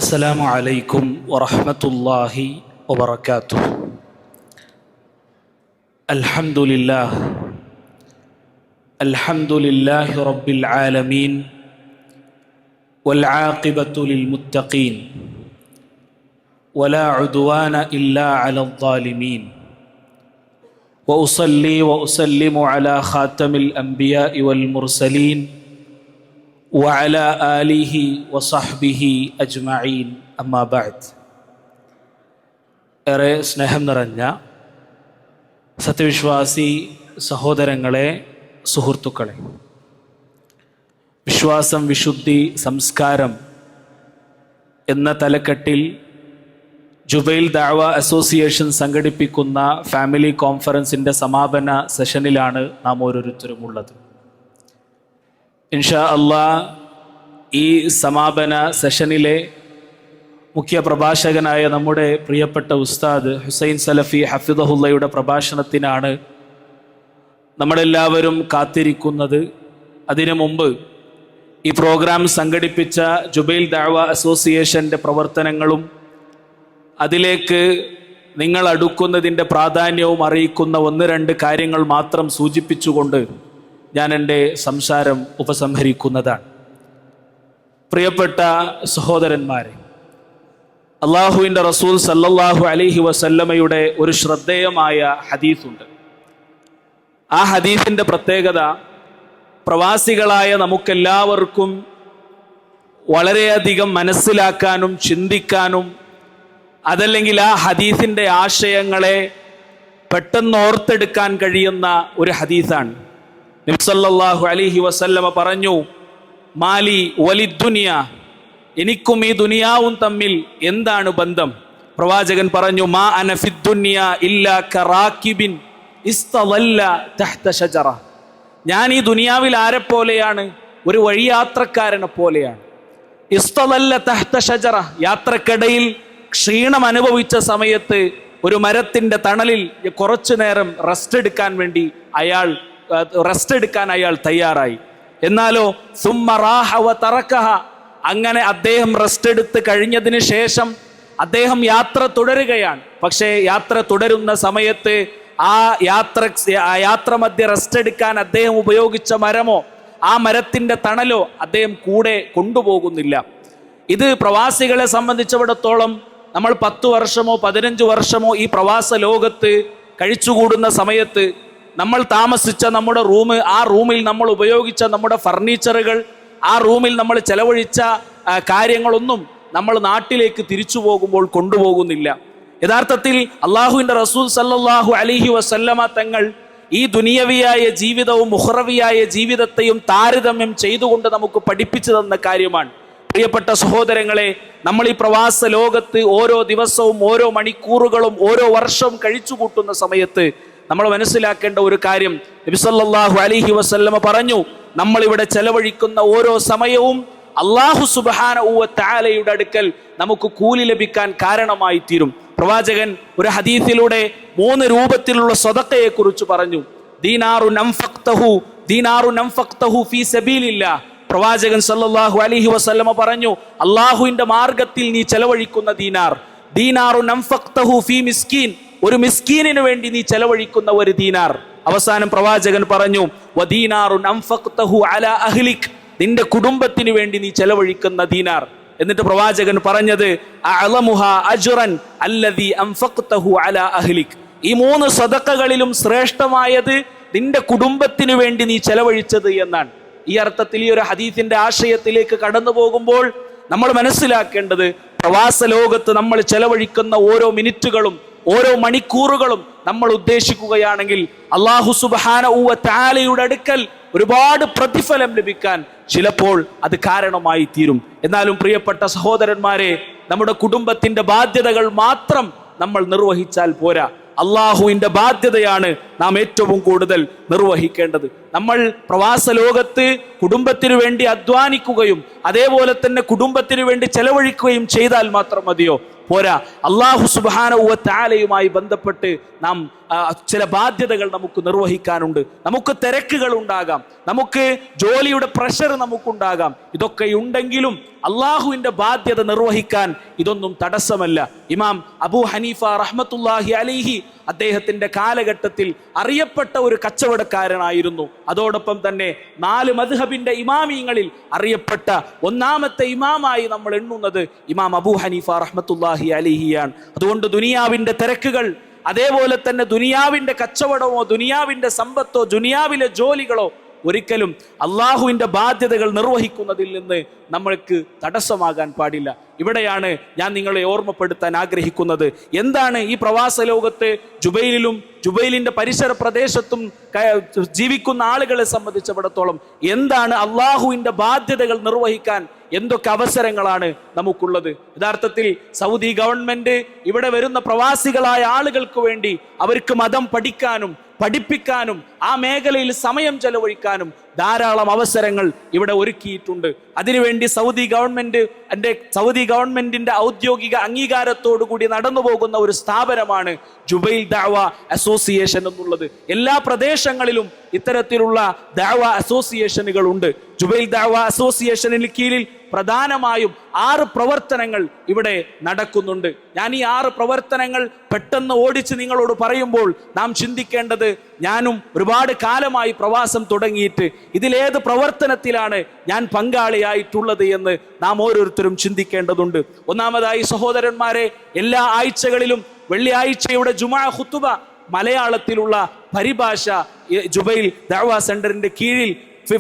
السلام عليكم ورحمة الله وبركاته. الحمد لله رب العالمين والعاقبة للمتقين ولا عدوان إلا على الظالمين وأصلي وأسلم على خاتم الأنبياء والمرسلين وعلى آله وصحبه أجمعين أما بعد. ഏറെ സ്നേഹം നിറഞ്ഞ സത്യവിശ്വാസി സഹോദരങ്ങളെ, സുഹൃത്തുക്കളെ, വിശ്വാസം, വിശുദ്ധി, സംസ്കാരം എന്ന തലക്കെട്ടിൽ ജുബൈൽ ദഅവ അസോസിയേഷൻ സംഘടിപ്പിക്കുന്ന ഫാമിലി കോൺഫറൻസിൻ്റെ സമാപന സെഷനിലാണ് നാം ഓരോരുത്തരും ഉള്ളത്. ഇൻഷാ അല്ലാഹ് ഈ സമാപന സെഷനിലെ മുഖ്യ പ്രഭാഷകനായ നമ്മുടെ പ്രിയപ്പെട്ട ഉസ്താദ് ഹുസൈൻ സലഫി ഹഫിദഹുല്ലയുടെ പ്രഭാഷണത്തിനാണ് നമ്മളെല്ലാവരും കാത്തിരിക്കുന്നത്. അതിനു മുമ്പ് ഈ പ്രോഗ്രാം സംഘടിപ്പിച്ച ജുബൈൽ ദഅവ അസോസിയേഷൻ്റെ പ്രവർത്തനങ്ങളും അതിലേക്ക് നിങ്ങൾ അടുക്കുന്നതിൻ്റെ പ്രാധാന്യവും അറിയിക്കുന്ന ഒന്ന് രണ്ട് കാര്യങ്ങൾ മാത്രം സൂചിപ്പിച്ചുകൊണ്ട് ഞാൻ എൻ്റെ സംസാരം ഉപസംഹരിക്കുന്നതാണ്. പ്രിയപ്പെട്ട സഹോദരന്മാരെ, അള്ളാഹുവിൻ്റെ റസൂൽ സല്ലല്ലാഹു അലൈഹി വസല്ലമയുടെ ഒരു ശ്രദ്ധേയമായ ഹദീസുണ്ട്. ആ ഹദീസിൻ്റെ പ്രത്യേകത പ്രവാസികളായ നമുക്കെല്ലാവർക്കും വളരെയധികം മനസ്സിലാക്കാനും ചിന്തിക്കാനും അതല്ലെങ്കിൽ ആ ഹദീസിൻ്റെ ആശയങ്ങളെ പെട്ടെന്ന് ഓർത്തെടുക്കാൻ കഴിയുന്ന ഒരു ഹദീസാണ്. നബി സല്ലല്ലാഹു അലൈഹി വസല്ലമ പറഞ്ഞു, മാലി വലിദ്ദുനിയ, എനിക്കും ഈ ദുനിയാവും തമ്മിൽ എന്താണ് ബന്ധം? പ്രവാചകൻ പറഞ്ഞു, മാ അന ഫിദ്ദുനിയ ഇല്ലാ കറാകിബിൻ ഇസ്തളല്ല തഹ്ത ഷജറ. ഞാൻ ഈ ദുനിയാവിൽ ആരെപ്പോലെയാണ്? ഒരു വഴിയാത്രക്കാരനെ പോലെയാണ്. ഇസ്തളല്ല തഹ്ത ഷജറ, യാത്രക്കിടയിൽ ക്ഷീണം അനുഭവിച്ച സമയത്ത് ഒരു മരത്തിന്റെ തണലിൽ കുറച്ചു നേരം റെസ്റ്റ് എടുക്കാൻ അയാൾ തയ്യാറായി. എന്നാലോ സുമ്മ റാഹ വ തറക്കഹ, അങ്ങനെ അദ്ദേഹം റെസ്റ്റ് എടുത്ത് കഴിഞ്ഞതിന് ശേഷം അദ്ദേഹം യാത്ര തുടരുകയാണ്. പക്ഷേ യാത്ര തുടരുന്ന സമയത്ത് ആ യാത്ര മധ്യ റെസ്റ്റ് എടുക്കാൻ അദ്ദേഹം ഉപയോഗിച്ച മരമോ ആ മരത്തിന്റെ തണലോ അദ്ദേഹം കൂടെ കൊണ്ടുപോകുന്നില്ല. ഇത് പ്രവാസികളെ സംബന്ധിച്ചിടത്തോളം നമ്മൾ 10 വർഷമോ 15 വർഷമോ ഈ പ്രവാസ ലോകത്ത് കഴിച്ചുകൂടുന്ന സമയത്ത് നമ്മൾ താമസിച്ച നമ്മുടെ റൂം, ആ റൂമിൽ നമ്മൾ ഉപയോഗിച്ച നമ്മുടെ ഫർണിച്ചറുകൾ, ആ റൂമിൽ നമ്മൾ ചെലവഴിച്ച കാര്യങ്ങളൊന്നും നമ്മൾ നാട്ടിലേക്ക് തിരിച്ചു പോകുമ്പോൾ കൊണ്ടുപോകുന്നില്ല. യഥാർത്ഥത്തിൽ അള്ളാഹുവിൻ്റെ റസൂൽ സല്ലല്ലാഹു അലൈഹി വസല്ലമ തങ്ങൾ ഈ ദുനിയവിയായ ജീവിതവും ഉഖ്റവിയായ ജീവിതത്തെയും താരതമ്യം ചെയ്തുകൊണ്ട് നമുക്ക് പഠിപ്പിച്ചു തന്ന കാര്യമാണ്. പ്രിയപ്പെട്ട സഹോദരങ്ങളെ, നമ്മൾ ഈ പ്രവാസ ലോകത്ത് ഓരോ ദിവസവും ഓരോ മണിക്കൂറുകളും ഓരോ വർഷവും കഴിച്ചു കൂട്ടുന്ന സമയത്ത് നമ്മൾ മനസ്സിലാക്കേണ്ട ഒരു കാര്യം, നബി സല്ലല്ലാഹു അലൈഹി വസല്ലമ പറഞ്ഞു, നമ്മളിവിടെ ചെലവഴിക്കുന്ന ഓരോ സമയവും അല്ലാഹു സുബ്ഹാനഹു വ തആലയുടെ അടുക്കൽ നമുക്ക് കൂലി ലഭിക്കാൻ കാരണമായി തീരും. പ്രവാചകൻ ഒരു ഹദീസിലൂടെ 3 രൂപത്തിലുള്ള സ്വതക്കയെ കുറിച്ച് പറഞ്ഞു. ദീനാറുൻ അൻഫഖ്തഹു ഫീ സബീലില്ലാഹ്. പ്രവാചകൻ സല്ലല്ലാഹു അലൈഹി വസല്ലമ പറഞ്ഞു, അല്ലാഹുവിന്റെ മാർഗത്തിൽ നീ ചെലവഴിക്കുന്ന ദീനാറുൻ അൻഫഖ്തഹു ഫീ മിസ്കീൻ, ഒരു മിസ്കീനിന് വേണ്ടി നീ ചെലവഴിക്കുന്ന ഒരു ദീനാർ. അവസാനം പ്രവാചകൻ പറഞ്ഞു, വദീനാറുൻ അൻഫഖ്തഹു അലാ അഹ്ലിക്, നിന്റെ കുടുംബത്തിന് വേണ്ടി നീ ചെലവഴിക്കുന്ന ദീനാർ. എന്നിട്ട് പ്രവാചകൻ പറഞ്ഞത്, അഅലമുഹാ അജ്റൻ അല്ലദീ അൻഫഖ്തഹു അലാ അഹ്ലിക്, ഈ 3 സദഖകളിലും ശ്രേഷ്ഠമായത് നിന്റെ കുടുംബത്തിന് വേണ്ടി നീ ചെലവഴിച്ചത് എന്നാണ്. ഈ അർത്ഥത്തിൽ ഈ ഒരു ഹദീസിന്റെ ആശയത്തിലേക്ക് കടന്നു പോകുമ്പോൾ നമ്മൾ മനസ്സിലാക്കേണ്ടത്, പ്രവാസ ലോകത്ത് നമ്മൾ ചെലവഴിക്കുന്ന ഓരോ മിനിറ്റുകളും ഓരോ മണിക്കൂറുകളും നമ്മൾ ഉദ്ദേശിക്കുകയാണെങ്കിൽ അല്ലാഹു സുബ്ഹാനഹു വ തആലയുടെ അടുക്കൽ ഒരുപാട് പ്രതിഫലം ലഭിക്കാൻ ചിലപ്പോൾ അത് കാരണമായി തീരും. എന്നാലും പ്രിയപ്പെട്ട സഹോദരന്മാരെ, നമ്മുടെ കുടുംബത്തിന്റെ ബാധ്യതകൾ മാത്രം നമ്മൾ നിർവഹിച്ചാൽ പോരാ. അള്ളാഹുവിന്റെ ബാധ്യതയാണ് നാം ഏറ്റവും കൂടുതൽ നിർവഹിക്കേണ്ടത്. നമ്മൾ പ്രവാസ ലോകത്ത് കുടുംബത്തിനു വേണ്ടി അധ്വാനിക്കുകയും അതേപോലെ തന്നെ കുടുംബത്തിനു വേണ്ടി ചെലവഴിക്കുകയും ചെയ്താൽ മാത്രം മതിയോ? പോരാ, അല്ലാഹു സുബ്ഹാനഹു വ തആലയുമായി ബന്ധപ്പെട്ട് നാം ചില ബാധ്യതകൾ നമുക്ക് നിർവഹിക്കാനുണ്ട്. നമുക്ക് തിരക്കുകൾ ഉണ്ടാകാം, നമുക്ക് ജോലിയുടെ പ്രഷർ നമുക്കുണ്ടാകാം. ഇതൊക്കെ ഉണ്ടെങ്കിലും അള്ളാഹുവിന്റെ ബാധ്യത നിർവഹിക്കാൻ ഇതൊന്നും തടസ്സമല്ല. ഇമാം അബൂ ഹനീഫ റഹ്മത്തുള്ളാഹി അലൈഹി അദ്ദേഹത്തിന്റെ കാലഘട്ടത്തിൽ അറിയപ്പെട്ട ഒരു കച്ചവടക്കാരനായിരുന്നു. അതോടൊപ്പം തന്നെ 4 മദ്ഹബിന്റെ ഇമാമിങ്ങളിൽ അറിയപ്പെട്ട ഒന്നാമത്തെ ഇമാമായി നമ്മൾ എണ്ണുന്നത് ഇമാം അബൂ ഹനീഫ റഹ്മത്തുള്ളാഹി അലൈഹിയാണ്. അതുകൊണ്ട് ദുനിയാവിന്റെ തിരക്കുകൾ, അതേപോലെ തന്നെ ദുനിയാവിന്റെ കച്ചവടമോ ദുനിയാവിന്റെ സമ്പത്തോ ദുനിയാവിലെ ജോലികളോ ഒരിക്കലും അള്ളാഹുവിന്റെ ബാധ്യതകൾ നിർവഹിക്കുന്നതിൽ നിന്ന് നമ്മൾക്ക് തടസ്സമാകാൻ പാടില്ല. ഇവിടെയാണ് ഞാൻ നിങ്ങളെ ഓർമ്മപ്പെടുത്താൻ ആഗ്രഹിക്കുന്നത്. എന്താണ് ഈ പ്രവാസ ലോകത്ത് ജുബൈലിന്റെ പരിസര പ്രദേശത്തും ജീവിക്കുന്ന ആളുകളെ സംബന്ധിച്ചിടത്തോളം എന്താണ് അള്ളാഹുവിന്റെ ബാധ്യതകൾ നിർവഹിക്കാൻ എന്തൊക്കെ അവസരങ്ങളാണ് നമുക്കുള്ളത്? യഥാർത്ഥത്തിൽ സൗദി ഗവൺമെന്റ് ഇവിടെ വരുന്ന പ്രവാസികളായ ആളുകൾക്ക് വേണ്ടി അവർക്ക് മതം പഠിക്കാനും പഠിപ്പിക്കാനും ആ മേഖലയിൽ സമയം ചെലവഴിക്കാനും ധാരാളം അവസരങ്ങൾ ഇവിടെ ഒരുക്കിയിട്ടുണ്ട്. അതിനുവേണ്ടി സൗദി ഗവൺമെന്റിന്റെ ഔദ്യോഗിക അംഗീകാരത്തോടു കൂടി നടന്നു പോകുന്ന ഒരു സ്ഥാപനമാണ് ജുബൈൽ ദഅവ അസോസിയേഷൻ എന്നുള്ളത്. എല്ലാ പ്രദേശങ്ങളിലും ഇത്തരത്തിലുള്ള ദഅവ അസോസിയേഷനുകൾ ഉണ്ട്. ജുബൈൽ ദഅവ അസോസിയേഷനിൽ കീഴിൽ പ്രധാനമായും 6 പ്രവർത്തനങ്ങൾ ഇവിടെ നടക്കുന്നുണ്ട്. ഞാൻ ഈ 6 പ്രവർത്തനങ്ങൾ പെട്ടെന്ന് ഓടിച്ച് നിങ്ങളോട് പറയുമ്പോൾ നാം ചിന്തിക്കേണ്ടത്, ഞാനും ഒരുപാട് കാലമായി പ്രവാസം തുടങ്ങിയിട്ട് ഇതിലേത് പ്രവർത്തനത്തിലാണ് ഞാൻ പങ്കാളിയായിട്ടുള്ളത് എന്ന് നാം ഓരോരുത്തരും ചിന്തിക്കേണ്ടതുണ്ട്. ഒന്നാമതായി സഹോദരന്മാരെ, എല്ലാ ആഴ്ചകളിലും വെള്ളിയാഴ്ചയുടെ ജുമാ ഖുതുബ മലയാളത്തിലുള്ള പരിഭാഷ ജുബൈൽ ദഅവ സെന്ററിന്റെ കീഴിൽ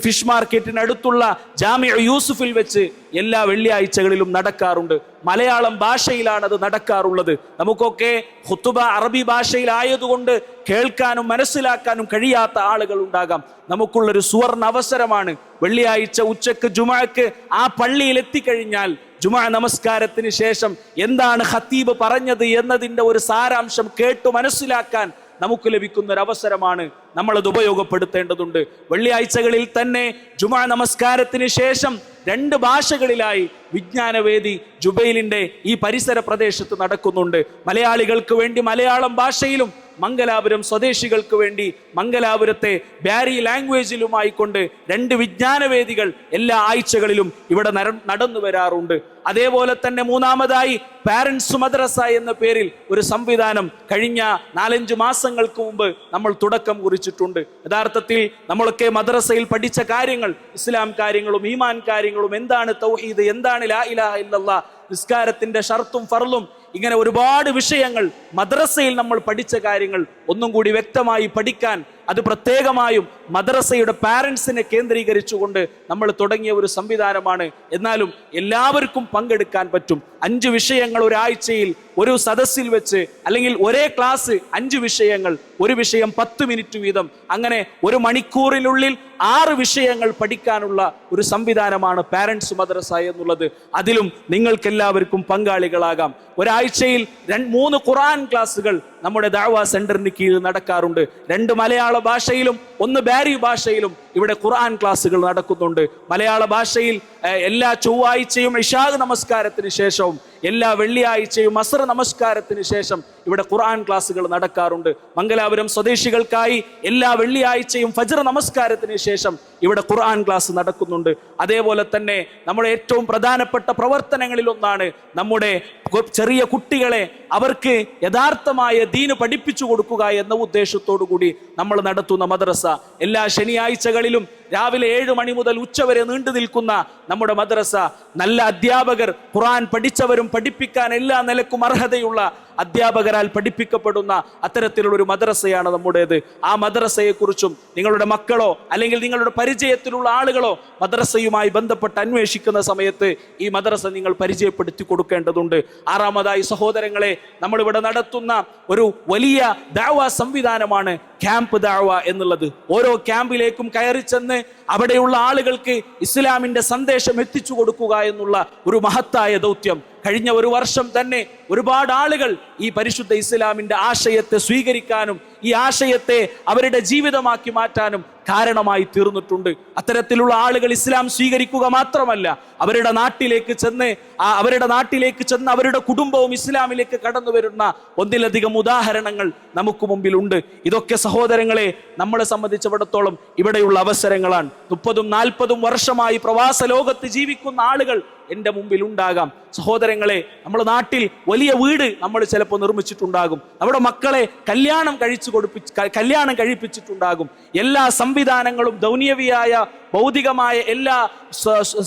ഫിഷ് മാർക്കറ്റിനടുത്തുള്ള ജാമിഅ യൂസുഫിൽ വെച്ച് എല്ലാ വെള്ളിയാഴ്ചകളിലും നടക്കാറുണ്ട്. മലയാളം ഭാഷയിലാണ് അത് നടക്കാറുള്ളത്. നമുക്കൊക്കെ ഖുതുബ അറബി ഭാഷയിലായതുകൊണ്ട് കേൾക്കാനും മനസ്സിലാക്കാനും കഴിയാത്ത ആളുകൾ ഉണ്ടാകാം. നമുക്കുള്ളൊരു സുവർണ അവസരമാണ്. വെള്ളിയാഴ്ച ഉച്ചക്ക് ജുമഅക്ക് ആ പള്ളിയിൽ എത്തിക്കഴിഞ്ഞാൽ ജുമഅ നമസ്കാരത്തിന് ശേഷം എന്താണ് ഖതീബ് പറഞ്ഞത് എന്നതിൻ്റെ ഒരു സാരാംശം കേട്ടു മനസ്സിലാക്കാൻ നമുക്ക് ലഭിക്കുന്ന ഒരു അവസരമാണ്. നമ്മളത് ഉപയോഗപ്പെടുത്തേണ്ടതുണ്ട്. വെള്ളിയാഴ്ചകളിൽ തന്നെ ജുമഅ നമസ്കാരത്തിന് ശേഷം 2 ഭാഷകളിലായി വിജ്ഞാനവേദി ജുബൈലിന്റെ ഈ പരിസര പ്രദേശത്ത് നടക്കുന്നുണ്ട്. മലയാളികൾക്ക് വേണ്ടി മലയാളം ഭാഷയിലും മംഗലാപുരം സ്വദേശികൾക്ക് വേണ്ടി മംഗലാപുരത്തെ ബാരി ലാംഗ്വേജിലുമായി കൊണ്ട് 2 വിജ്ഞാനവേദികൾ എല്ലാ ആഴ്ചകളിലും ഇവിടെ നടന്നു വരാറുണ്ട്. അതേപോലെ തന്നെ മൂന്നാമതായി പാരന്റ്സ് മദ്രസ എന്ന പേരിൽ ഒരു സംവിധാനം കഴിഞ്ഞ 4-5 മാസങ്ങൾക്ക് മുമ്പ് നമ്മൾ തുടക്കം കുറിച്ചിട്ടുണ്ട്. യഥാർത്ഥത്തിൽ നമ്മളൊക്കെ മദ്രസയിൽ പഠിച്ച കാര്യങ്ങൾ, ഇസ്ലാം കാര്യങ്ങളും ഈമാൻ കാര്യങ്ങളും, എന്താണ് തൗഹീദ്, എന്താണ് ലാ ഇലാഹ ഇല്ലല്ലാഹ്, നിസ്കാരത്തിന്റെ ഷർത്തും ഫർളും, ഇങ്ങനെ ഒരുപാട് വിഷയങ്ങൾ മദ്രസയിൽ നമ്മൾ പഠിച്ച കാര്യങ്ങൾ ഒന്നും കൂടി വ്യക്തമായി പഠിക്കാൻ അത് പ്രത്യേകമായും മദ്രസയുടെ പാരന്റ്സിനെ കേന്ദ്രീകരിച്ചുകൊണ്ട് നമ്മൾ തുടങ്ങിയ ഒരു സംവിധാനമാണ്. എന്നാലും എല്ലാവർക്കും പങ്കെടുക്കാൻ പറ്റും. 5 വിഷയങ്ങൾ ഒരാഴ്ചയിൽ ഒരു സദസ്സിൽ വെച്ച്, അല്ലെങ്കിൽ ഒരേ ക്ലാസ് 5 വിഷയങ്ങൾ, ഒരു വിഷയം 10 മിനിറ്റ് വീതം, അങ്ങനെ 1 മണിക്കൂറിനുള്ളിൽ 6 വിഷയങ്ങൾ പഠിക്കാനുള്ള ഒരു സംവിധാനമാണ് പാരന്റ്സ് മദ്രസ എന്നുള്ളത്. അതിലും നിങ്ങൾക്ക് എല്ലാവർക്കും പങ്കാളികളാകാം. ഒരാഴ്ചയിൽ 3 ഖുർആൻ ക്ലാസ്സുകൾ നമ്മുടെ ദഅവ സെന്ററിന് കീഴിൽ നടക്കാറുണ്ട്. 2 മലയാള ഭാഷയിലും 1 ബാരി ഭാഷയിലും ഇവിടെ ഖുർആൻ ക്ലാസ്സുകൾ നടക്കുന്നുണ്ട്. മലയാള ഭാഷയിൽ എല്ലാ ചൊവ്വാഴ്ചയും ഇശാ നമസ്കാരത്തിന് ശേഷവും എല്ലാ വെള്ളിയാഴ്ചയും അസ്ർ നമസ്കാരത്തിന് ശേഷം ഇവിടെ ഖുർആൻ ക്ലാസ്സുകൾ നടക്കാറുണ്ട്. മംഗലാപുരം സ്വദേശികൾക്കായി എല്ലാ വെള്ളിയാഴ്ചയും ഫജ്ർ നമസ്കാരത്തിന് ശേഷം ഇവിടെ ഖുർആൻ ക്ലാസ് നടക്കുന്നുണ്ട്. അതേപോലെ തന്നെ നമ്മുടെ ഏറ്റവും പ്രധാനപ്പെട്ട പ്രവർത്തനങ്ങളിൽ ഒന്നാണ് നമ്മുടെ ചെറിയ കുട്ടികളെ അവർക്ക് യഥാർത്ഥമായ ദീന് പഠിപ്പിച്ചു കൊടുക്കുക എന്ന ഉദ്ദേശത്തോടു കൂടി നമ്മൾ നടത്തുന്ന മദ്രസ. എല്ലാ ശനിയാഴ്ചകളിലും രാവിലെ 7 മണി മുതൽ ഉച്ചവരെ നീണ്ടു നിൽക്കുന്ന നമ്മുടെ മദ്രസ നല്ല അധ്യാപകർ, ഖുർആൻ പഠിച്ചവരും പഠിപ്പിക്കാൻ എല്ലാ നിലക്കും അർഹതയുള്ള അധ്യാപകരാൽ പഠിപ്പിക്കപ്പെടുന്ന അത്തരത്തിലുള്ള ഒരു മദ്രസയാണ് നമ്മുടേത്. ആ മദ്രസയെക്കുറിച്ചും നിങ്ങളുടെ മക്കളോ അല്ലെങ്കിൽ നിങ്ങളുടെ പരിചയത്തിലുള്ള ആളുകളോ മദ്രസയുമായി ബന്ധപ്പെട്ട് അന്വേഷിക്കുന്ന സമയത്ത് ഈ മദ്രസ നിങ്ങൾ പരിചയപ്പെടുത്തി കൊടുക്കേണ്ടതുണ്ട്. 6ാമതായി സഹോദരങ്ങളെ, നമ്മളിവിടെ നടത്തുന്ന ഒരു വലിയ ദഅവ സംവിധാനമാണ് ക്യാമ്പ് ദഅവ എന്നുള്ളത്. ഓരോ ക്യാമ്പിലേക്കും കയറി ചെന്ന് അവിടെയുള്ള ആളുകൾക്ക് ഇസ്ലാമിന്റെ സന്ദേശം എത്തിച്ചു കൊടുക്കുക എന്നുള്ള ഒരു മഹത്തായ ദൗത്യം. കഴിഞ്ഞ 1 വർഷം തന്നെ ഒരുപാട് ആളുകൾ ഈ പരിശുദ്ധ ഇസ്ലാമിന്റെ ആശയത്തെ സ്വീകരിക്കാനും ഈ ആശയത്തെ അവരുടെ ജീവിതമാക്കി മാറ്റാനും കാരണമായി തീർന്നിട്ടുണ്ട്. അത്തരത്തിലുള്ള ആളുകൾ ഇസ്ലാം സ്വീകരിക്കുക മാത്രമല്ല, അവരുടെ നാട്ടിലേക്ക് ചെന്ന് അവരുടെ കുടുംബവും ഇസ്ലാമിലേക്ക് കടന്നു വരുന്ന ഒന്നിലധികം ഉദാഹരണങ്ങൾ നമുക്ക് മുമ്പിലുണ്ട്. ഇതൊക്കെ സഹോദരങ്ങളെ നമ്മളെ സംബന്ധിച്ചിടത്തോളം ഇവിടെയുള്ള അവസരങ്ങളാണ്. 30-40 വർഷമായി പ്രവാസ ലോകത്ത് ജീവിക്കുന്ന ആളുകൾ എൻ്റെ മുമ്പിൽ ഉണ്ടാകാം. സഹോദരങ്ങളെ, നമ്മുടെ നാട്ടിൽ വലിയ വീട് നമ്മൾ ചിലപ്പോൾ നിർമ്മിച്ചിട്ടുണ്ടാകും. നമ്മുടെ മക്കളെ കല്യാണം കഴിപ്പിച്ചിട്ടുണ്ടാകും. എല്ലാ സംവിധാനങ്ങളും ദൗന്യവിയായ ഭൗതികമായ എല്ലാ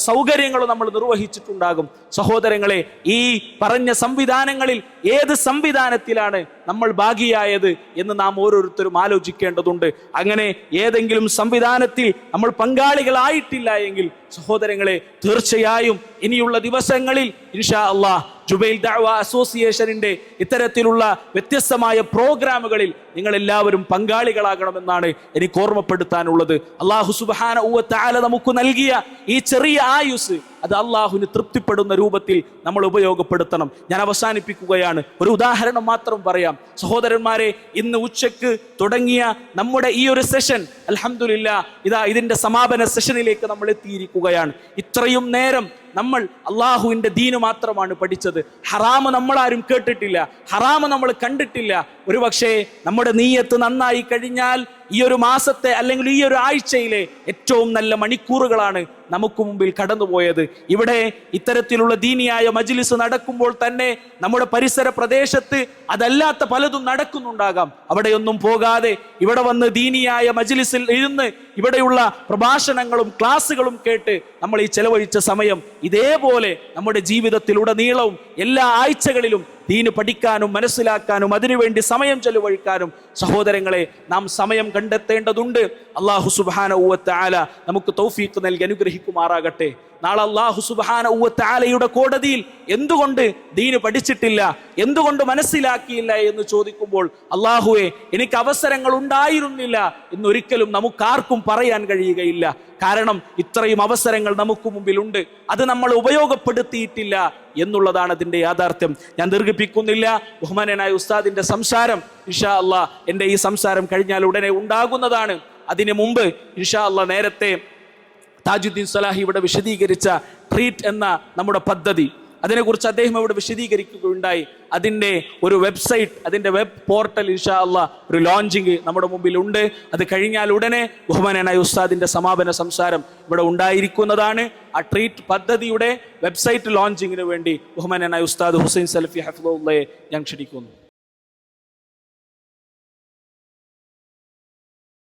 സൗകര്യങ്ങളും നമ്മൾ നിർവഹിച്ചിട്ടുണ്ടാകും. സഹോദരങ്ങളെ, ഈ പറഞ്ഞ സംവിധാനങ്ങളിൽ ഏത് സംവിധാനത്തിലാണ് നമ്മൾ ഭാഗിയായത് എന്ന് നാം ഓരോരുത്തരും ആലോചിക്കേണ്ടതുണ്ട്. അങ്ങനെ ഏതെങ്കിലും സംവിധാനത്തിൽ നമ്മൾ പങ്കാളികളായിട്ടില്ല എങ്കിൽ സഹോദരങ്ങളെ, തീർച്ചയായും ഇനിയുള്ള ദിവസങ്ങളിൽ ഇൻഷാ അല്ലാഹ് ജുബൈൽ ദഅവ അസോസിയേഷനിന്റെ ഇത്തരത്തിലുള്ള വ്യത്യസ്തമായ പ്രോഗ്രാമുകളിൽ നിങ്ങൾ എല്ലാവരും പങ്കാളികളാകണമെന്നാണ് എനിക്ക് ഓർമ്മപ്പെടുത്താനുള്ളത്. അല്ലാഹു സുബ്ഹാനഹു വ തആല നമുക്ക് നൽകിയ ഈ ചെറിയ ആയുസ് അത് അള്ളാഹുവിന് തൃപ്തിപ്പെടുന്ന രൂപത്തിൽ നമ്മൾ ഉപയോഗപ്പെടുത്തണം. ഞാൻ അവസാനിപ്പിക്കുകയാണ്. ഒരു ഉദാഹരണം മാത്രം പറയാം. സഹോദരന്മാരെ, ഇന്ന് ഉച്ചക്ക് തുടങ്ങിയ നമ്മുടെ ഈ ഒരു സെഷൻ അൽഹംദുലില്ലാഹ് ഇതിന്റെ സമാപന സെഷനിലേക്ക് നമ്മൾ എത്തിയിരിക്കുകയാണ്. ഇത്രയും നേരം നമ്മൾ അള്ളാഹുവിന്റെ ദീന് മാത്രമാണ് പഠിച്ചത്. ഹറാമ് നമ്മളാരും കേട്ടിട്ടില്ല, ഹറാമ് നമ്മൾ കണ്ടിട്ടില്ല. ഒരുപക്ഷെ നമ്മുടെ നീയത്ത് നന്നായി കഴിഞ്ഞാൽ ഈ ഒരു മാസത്തെ അല്ലെങ്കിൽ ഈ ഒരു ആഴ്ചയിലെ ഏറ്റവും നല്ല മണിക്കൂറുകളാണ് നമുക്ക് മുമ്പിൽ കടന്നുപോയത്. ഇവിടെ ഇത്തരത്തിലുള്ള ദീനിയായ മജ്ലിസ് നടക്കുമ്പോൾ തന്നെ നമ്മുടെ പരിസര പ്രദേശത്ത് അതല്ലാത്ത പലതും നടക്കുന്നുണ്ടാകാം. അവിടെയൊന്നും പോകാതെ ഇവിടെ വന്ന് ദീനിയായ മജ്ലിസിൽ ഇരുന്ന് ഇവിടെയുള്ള പ്രഭാഷണങ്ങളും ക്ലാസ്സുകളും കേട്ട് നമ്മൾ ഈ ചെലവഴിച്ച സമയം ഇതേപോലെ നമ്മുടെ ജീവിതത്തിലുടനീളവും എല്ലാ ആഴ്ചകളിലും ദീന് പഠിക്കാനും മനസ്സിലാക്കാനും അതിനുവേണ്ടി സമയം ചെലവഴിക്കാനും സഹോദരങ്ങളെ നാം സമയം കണ്ടെത്തേണ്ടതുണ്ട്. അല്ലാഹു സുബ്ഹാനഹു വ തആല നമുക്ക് തൗഫീഖ് നൽകി അനുഗ്രഹിക്കുമാറാകട്ടെ. നാളെ അല്ലാഹു സുബ്ഹാനഹു വ തആലയുടെ കോടതിയിൽ എന്തുകൊണ്ട് ദീന് പഠിച്ചിട്ടില്ല, എന്തുകൊണ്ട് മനസ്സിലാക്കിയില്ല എന്ന് ചോദിക്കുമ്പോൾ അല്ലാഹുവേ എനിക്ക് അവസരങ്ങൾ ഉണ്ടായിരുന്നില്ല എന്നൊരിക്കലും നമുക്കാർക്കും പറയാൻ കഴിയുകയില്ല. കാരണം ഇത്രയും അവസരങ്ങൾ നമുക്ക് മുമ്പിലുണ്ട്, അത് നമ്മൾ ഉപയോഗപ്പെടുത്തിയിട്ടില്ല എന്നുള്ളതാണ് അതിന്റെ യാഥാർത്ഥ്യം. ഞാൻ ദീർഘിപ്പിക്കുന്നില്ല. ബഹുമാനനായ ഉസ്താദിന്റെ സംസാരം ഇൻഷാ അല്ലാഹ് എൻ്റെ ഈ സംസാരം കഴിഞ്ഞാൽ ഉടനെ ഉണ്ടാകുന്നതാണ്. അതിനു മുമ്പ് ഇൻഷാ അല്ലാഹ് നേരത്തെ താജുദ്ദീൻ സലാഹി ഇവിടെ വിശദീകരിച്ച ട്രീറ്റ് എന്ന നമ്മുടെ പദ്ധതി, അതിനെക്കുറിച്ച് അദ്ദേഹം ഇവിടെ വിശദീകരിക്കുകയുണ്ടായി. അതിൻ്റെ ഒരു വെബ്സൈറ്റ്, അതിൻ്റെ വെബ് പോർട്ടൽ ഇൻഷാ അല്ലാഹ് ഒരു ലോഞ്ചിങ് നമ്മുടെ മുമ്പിൽ ഉണ്ട്. അത് കഴിഞ്ഞാൽ ഉടനെ ബഹുമാനനായ ഉസ്താദിന്റെ സമാപന സംസാരം ഇവിടെ ഉണ്ടായിരിക്കുന്നതാണ്. ആ ട്രീറ്റ് പദ്ധതിയുടെ വെബ്സൈറ്റ് ലോഞ്ചിങ്ങിന് വേണ്ടി ബഹുമാനനായ ഉസ്താദ് ഹുസൈൻ സലഫി ഹഫിളുള്ളയെ ഞാൻ ക്ഷണിക്കുന്നു.